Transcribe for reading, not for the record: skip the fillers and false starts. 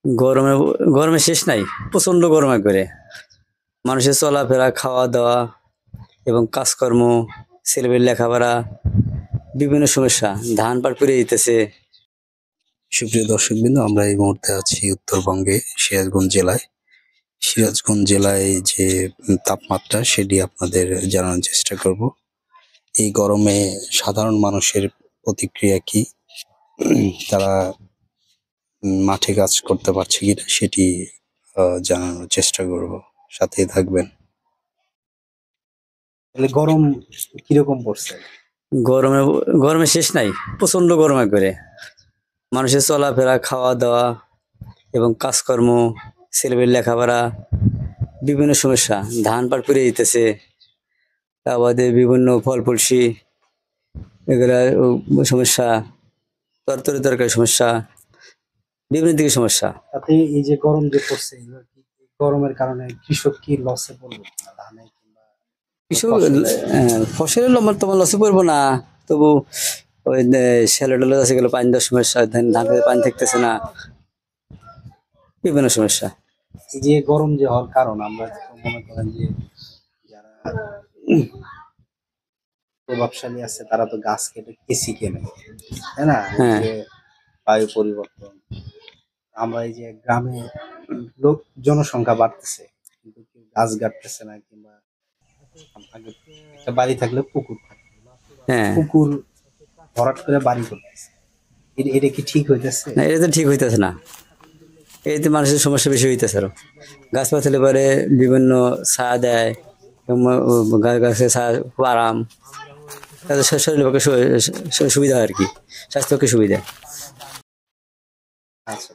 গরমে গরমে শেষ নাই, প্রচন্ড গরমে করে মানুষের চলাফেরা, খাওয়া দাওয়া এবং কাজকর্ম, ছেলেমেয়ের লেখাপড়া, বিভিন্ন সমস্যা, ধান পাট পুড়ে দিতেছে। সুপ্রিয় দর্শকবৃন্দ, আমরা এই মুহূর্তে আছি উত্তরবঙ্গে সিরাজগঞ্জ জেলায় যে তাপমাত্রা সেটি আপনাদের জানানোর চেষ্টা করব। এই গরমে সাধারণ মানুষের প্রতিক্রিয়া কি, তারা মাঠে কাজ করতে পারছে কিনা সেটি জানানোর চেষ্টা করব। সাথেই থাকবেন। গরম কিরকম পড়ছে? গরমে গরমে শেষ নাই, প্রচন্ড গরমে করে মানুষের চলাফেরা, খাওয়া দাওয়া এবং কাজকর্ম, ছেলেমেয়ের লেখাপড়া, বিভিন্ন সমস্যা, ধান পাট পুড়ে দিতেছে। তা বাদে বিভিন্ন ফল ফলসি, এগুলা সমস্যা, তরকারি সমস্যা, বিভিন্ন দিকে সমস্যা। তাতে এই যে গরম যে পড়ছে, গরমের কারণে কৃষক কি লসে পড়বে ধানে কিংবা কৃষক ফসলের তোমার লসে পড়বো না, তবু ওই শ্যালো টেলো আছে, গেলো পানি দেওয়ার সমস্যা, ধান খেতে পানি থাকতেছে না, বিভিন্ন সমস্যা। এই যে গরম যে হওয়ার কারণ, আমরা মনে করেন যে যারা প্রভাবশালী আছে তারা তো গাছ কেটে এসি কেনে, তাই না? হ্যাঁ, যে বায়ু পরিবর্তন, আমরা এই যে গ্রামে লোক জনসংখ্যা বাড়তেছে কিন্তু কেউ গাছ কাটতেছে না, কিংবা আগে একটা বাড়ি থাকলে পুকুর থাকতো, হ্যাঁ, পুকুর ভরাট করে বাড়ি করতেছে। এটা কি ঠিক হইতেছে? না, এটা তো ঠিক হইতেছে না। এতে মানুষের সমস্যা বেশি হইতেছে। আরো গাছপালা হলে পরে বিভিন্ন ছায়া দেয়, গাছের ছায়া খুব আরাম, তাদের শরীরের পক্ষে সুবিধা হয় আর কি, স্বাস্থ্যের পক্ষে সুবিধা। আচ্ছা।